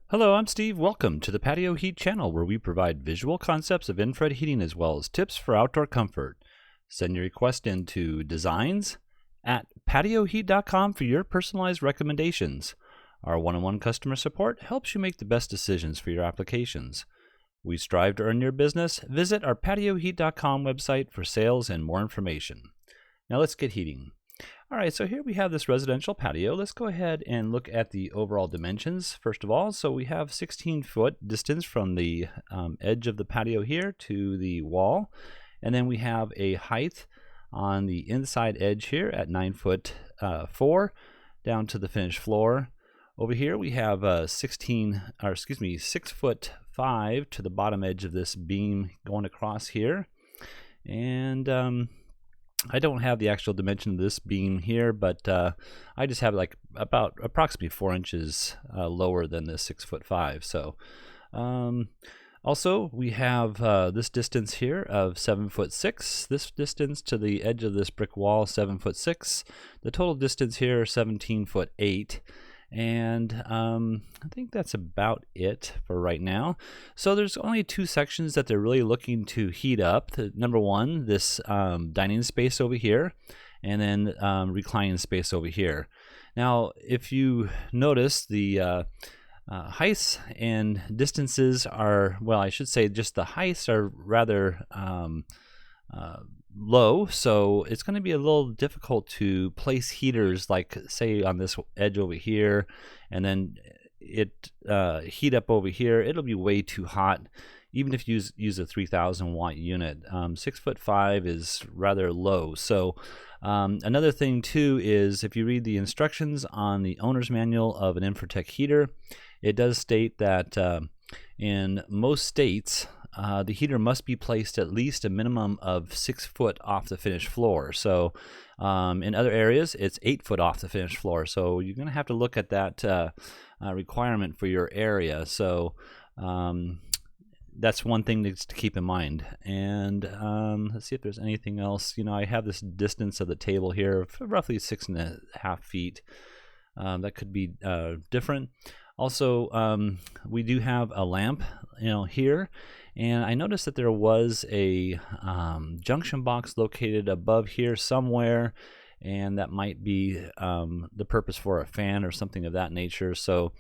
Hello, I'm Steve. Welcome to the Patio Heat channel, where we provide visual concepts of infrared heating as well as tips for outdoor comfort. Send your request into designs@patioheat.com for your personalized recommendations. Our one-on-one customer support helps you make the best decisions for your applications. We strive to earn your business. Visit our patioheat.com website for sales and more information. Now let's get heating. All right, so here we have this residential patio. Let's go ahead and look at the overall dimensions first of all. So we have 16-foot distance from the edge of the patio here to the wall. And then we have a height on the inside edge here at 9'4" down to the finished floor. Over here we have 6'5" to the bottom edge of this beam going across here. And I don't have the actual dimension of this beam here, but I just have like about approximately 4 inches lower than this 6'5". So also we have this distance here of 7'6". This distance to the edge of this brick wall, 7'6". The total distance here, 17'8". And I think that's about it for right now. So there's only two sections that they're really looking to heat up. Number one, this dining space over here, and then reclining space over here. Now, if you notice, the heights and distances are, well, I should say just the heights are rather low, so it's going to be a little difficult to place heaters, like say on this edge over here, and then it heat up over here. It'll be way too hot even if you use a 3,000 watt unit. 6'5" is rather low. So another thing too is, if you read the instructions on the owner's manual of an Infratech heater, it does state that in most states the heater must be placed at least a minimum of 6 foot off the finished floor. So in other areas, it's 8 foot off the finished floor. So you're going to have to look at that requirement for your area. So that's one thing to keep in mind. And let's see if there's anything else. You know, I have this distance of the table here of roughly 6.5 feet. That could be different. Also, we do have a lamp, here. And I noticed that there was a junction box located above here somewhere, and that might be the purpose for a fan or something of that nature. So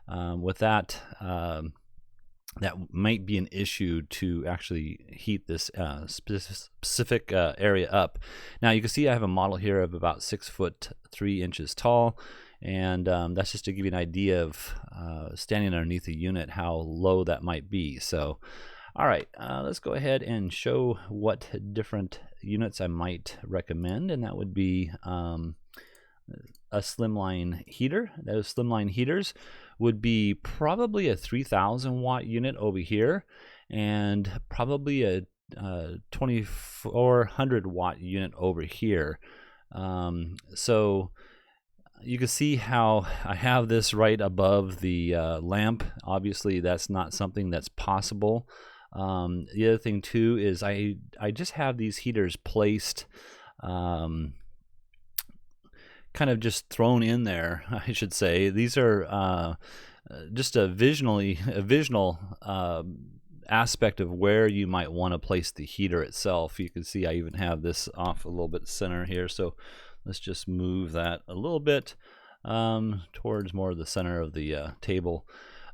with that, that might be an issue to actually heat this specific area up. Now you can see I have a model here of about 6'3" tall. And that's just to give you an idea of standing underneath the unit, how low that might be. So all right, let's go ahead and show what different units I might recommend, and that would be a slimline heater. Those slimline heaters would be probably a 3,000 watt unit over here, and probably a 2,400 watt unit over here. So you can see how I have this right above the lamp. Obviously, that's not something that's possible. The other thing too is I just have these heaters placed kind of just thrown in there, I should say. These are just a visual aspect of where you might want to place the heater itself. You can see I even have this off a little bit center here, so let's just move that a little bit towards more of the center of the table.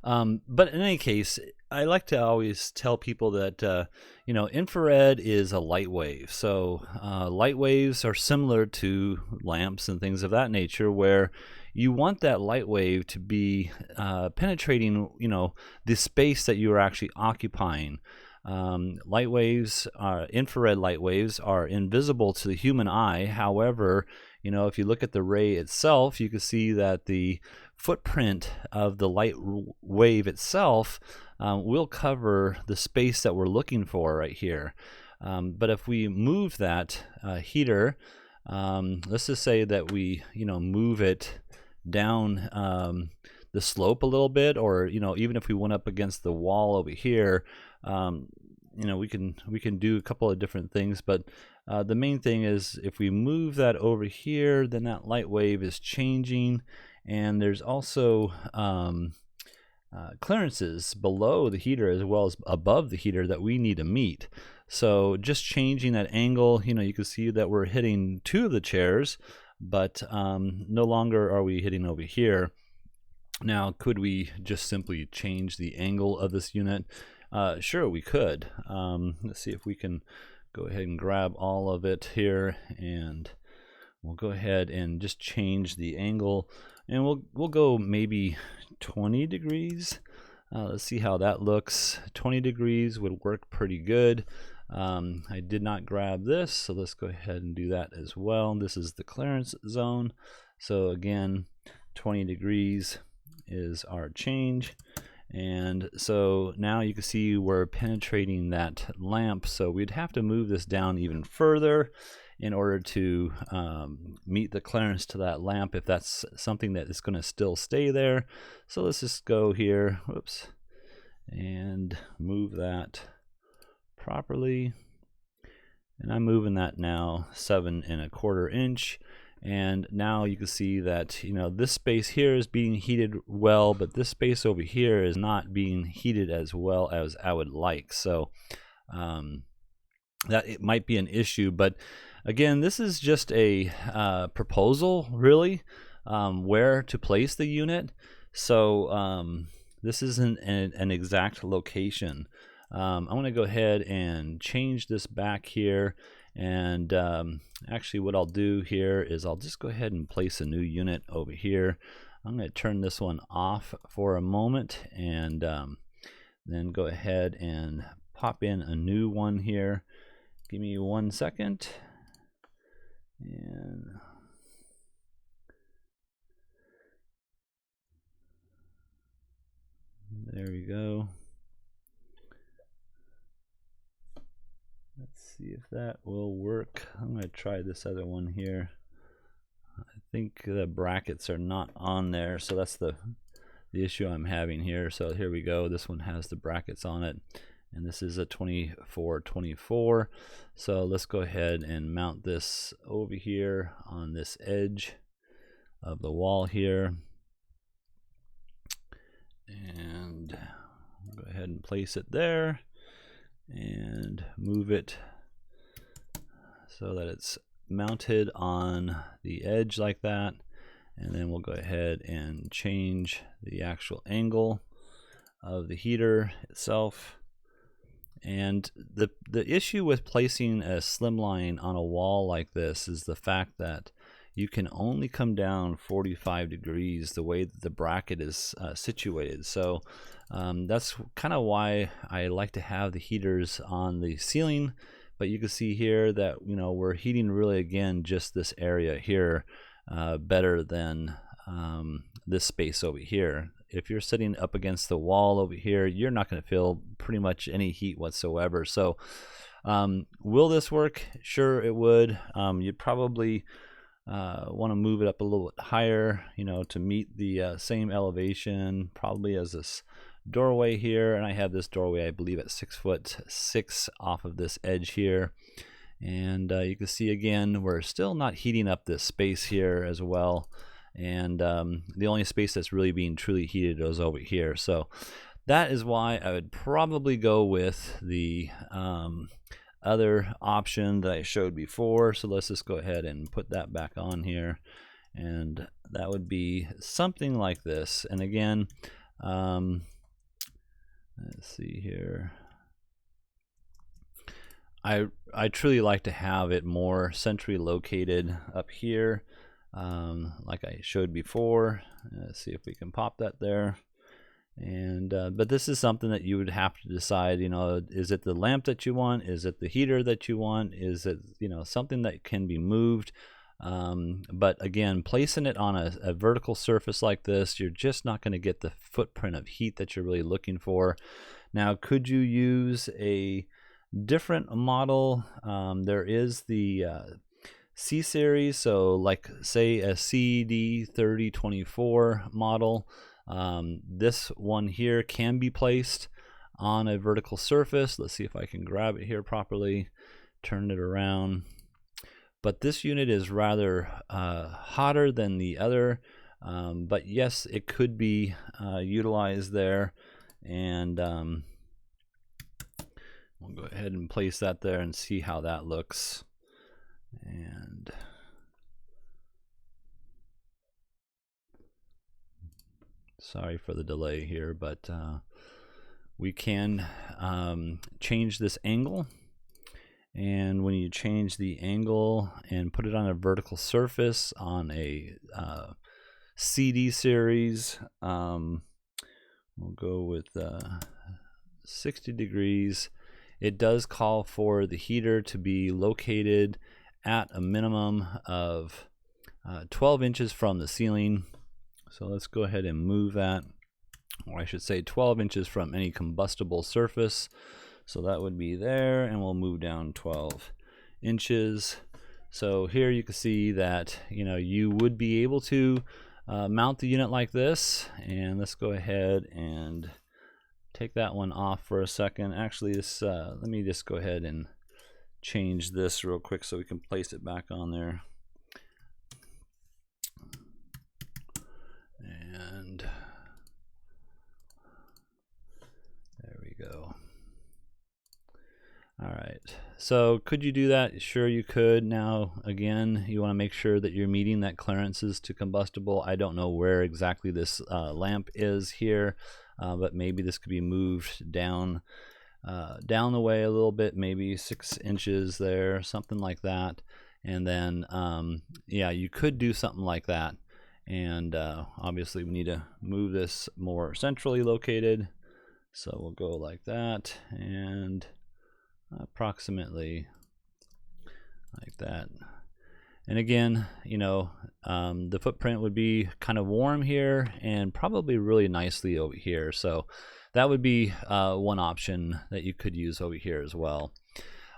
But in any case, I like to always tell people that infrared is a light wave. So light waves are similar to lamps and things of that nature, where you want that light wave to be penetrating the space that you are actually occupying. Light waves, infrared light waves, are invisible to the human eye. However, if you look at the ray itself, you can see that the footprint of the light wave itself will cover the space that we're looking for right here. But if we move that heater, let's just say that we move it down the slope a little bit, or even if we went up against the wall over here, we can do a couple of different things. But the main thing is, if we move that over here, then that light wave is changing. And there's also clearances below the heater as well as above the heater that we need to meet. So just changing that angle, you can see that we're hitting 2 of the chairs, but no longer are we hitting over here. Now, could we just simply change the angle of this unit? Sure, we could. Let's see if we can go ahead and grab all of it here, and we'll go ahead and just change the angle, and we'll go maybe 20 degrees. Let's see how that looks. 20 degrees would work pretty good. I did not grab this, so let's go ahead and do that as well. This is the clearance zone. So again, 20 degrees is our change. And so now you can see we're penetrating that lamp, so we'd have to move this down even further in order to meet the clearance to that lamp, if that's something that is going to still stay there. So let's just go here, whoops, and move that properly. And I'm moving that now 7 1/4 inch. And now you can see that this space here is being heated well, but this space over here is not being heated as well as I would like. So that it might be an issue, but again, this is just a proposal, really, where to place the unit. So this isn't an exact location. I'm going to go ahead and change this back here. And actually what I'll do here is I'll just go ahead and place a new unit over here. I'm going to turn this one off for a moment, and then go ahead and pop in a new one here. Give me 1 second. And there we go. Let's see if that will work. I'm going to try this other one here. I think the brackets are not on there, so that's the issue I'm having here. So here we go. This one has the brackets on it, and this is a 24-24. So let's go ahead and mount this over here on this edge of the wall here, and go ahead and place it there and move it so that it's mounted on the edge like that. And then we'll go ahead and change the actual angle of the heater itself. And the issue with placing a slimline on a wall like this is the fact that you can only come down 45 degrees the way that the bracket is situated. So that's kind of why I like to have the heaters on the ceiling. But you can see here that we're heating really, again, just this area here better than this space over here. If you're sitting up against the wall over here, you're not going to feel pretty much any heat whatsoever. So will this work? Sure, it would. You'd probably want to move it up a little bit higher, to meet the same elevation, probably as this doorway here. And I have this doorway, I believe, at 6'6" off of this edge here. And you can see again, we're still not heating up this space here as well. And the only space that's really being truly heated is over here. So that is why I would probably go with the other option that I showed before. So let's just go ahead and put that back on here, and that would be something like this. And again, let's see here, I truly like to have it more centrally located up here, like I showed before. Let's see if we can pop that there. And but this is something that you would have to decide, is it the lamp that you want? Is it the heater that you want? Is it something that can be moved? But again, placing it on a vertical surface like this, you're just not going to get the footprint of heat that you're really looking for. Now, could you use a different model? There is the C series, so like say a CD3024 model. This one here can be placed on a vertical surface. Let's see if I can grab it here properly, turn it around. But this unit is rather hotter than the other But yes, it could be utilized there, and we'll go ahead and place that there and see how that looks. And sorry for the delay here, but we can change this angle. And when you change the angle and put it on a vertical surface on a CD series, we'll go with 60 degrees. It does call for the heater to be located at a minimum of 12 inches from the ceiling. So let's go ahead and move that, or I should say 12 inches from any combustible surface. So that would be there, and we'll move down 12 inches. So here you can see that, you know, you would be able to mount the unit like this. And let's go ahead and take that one off for a second. Actually, this let me just go ahead and change this real quick so we can place it back on there. And there we go. All right, so could you do that? Sure, you could. Now, again, you want to make sure that you're meeting that clearances to combustible. I don't know where exactly this lamp is here, but maybe this could be moved down the way a little bit, maybe 6 inches there, something like that. And then, yeah, you could do something like that. And obviously, we need to move this more centrally located. So we'll go like that, and approximately like that. And again, you know, the footprint would be kind of warm here and probably really nicely over here. So that would be one option that you could use over here as well.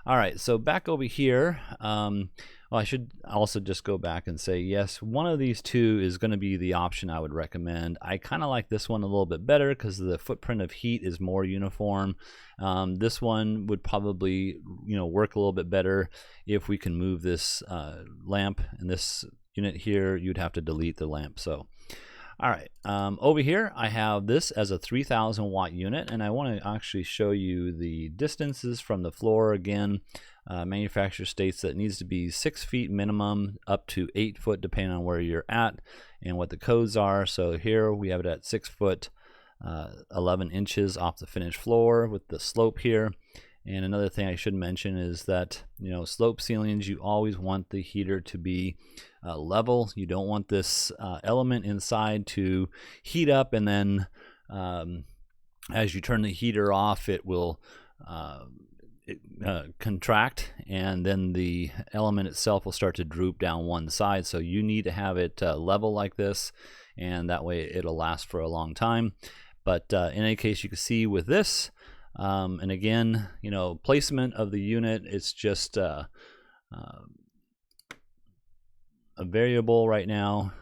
All right, so back over here, well, I should also just go back and say, yes, one of these two is going to be the option I would recommend. I kind of like this one a little bit better because the footprint of heat is more uniform. This one would probably, you know, work a little bit better if we can move this lamp and this unit here. You'd have to delete the lamp. So, all right, over here I have this as a 3,000 watt unit, and I want to actually show you the distances from the floor. Again, manufacturer states that it needs to be 6 feet minimum, up to 8 foot depending on where you're at and what the codes are. So here we have it at 6 foot 11 inches off the finished floor with the slope here. And another thing I should mention is that, you know, slope ceilings, you always want the heater to be level. You don't want this element inside to heat up, and then as you turn the heater off, it will contract, and then the element itself will start to droop down one side. So you need to have it level like this, and that way it'll last for a long time. But in any case, you can see with this, and again, you know, placement of the unit, it's just a variable right now,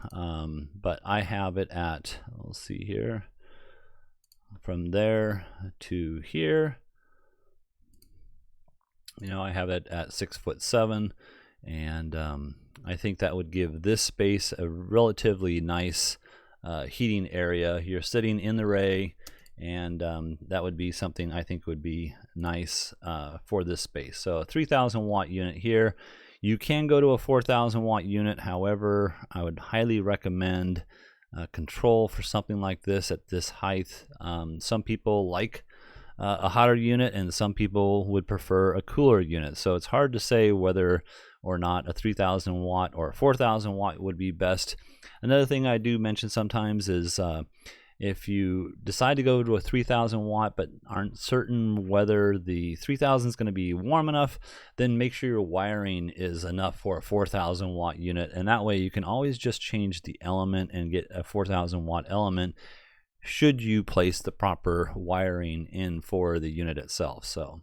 but I have it at, let's see here, from there to here, you know, I have it at 6'7", and I think that would give this space a relatively nice heating area. You're sitting in the ray, and that would be something I think would be nice for this space. So a 3,000 watt unit here. You can go to a 4,000 watt unit. However, I would highly recommend control for something like this at this height. Some people like a hotter unit, and some people would prefer a cooler unit. So it's hard to say whether or not a 3,000 watt or a 4,000 watt would be best. Another thing I do mention sometimes is if you decide to go to a 3,000 watt but aren't certain whether the 3,000 is going to be warm enough, then make sure your wiring is enough for a 4,000 watt unit, and that way you can always just change the element and get a 4,000 watt element should you place the proper wiring in for the unit itself. So,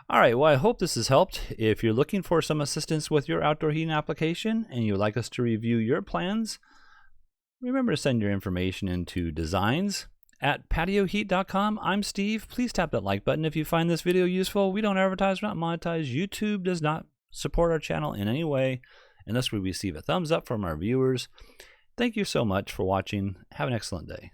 all right, well, I hope this has helped. If you're looking for some assistance with your outdoor heating application and you would like us to review your plans, remember to send your information into designs@patioheat.com. I'm Steve. Please tap that like button if you find this video useful. We don't advertise, we're not monetized. YouTube does not support our channel in any way unless we receive a thumbs up from our viewers. Thank you so much for watching. Have an excellent day.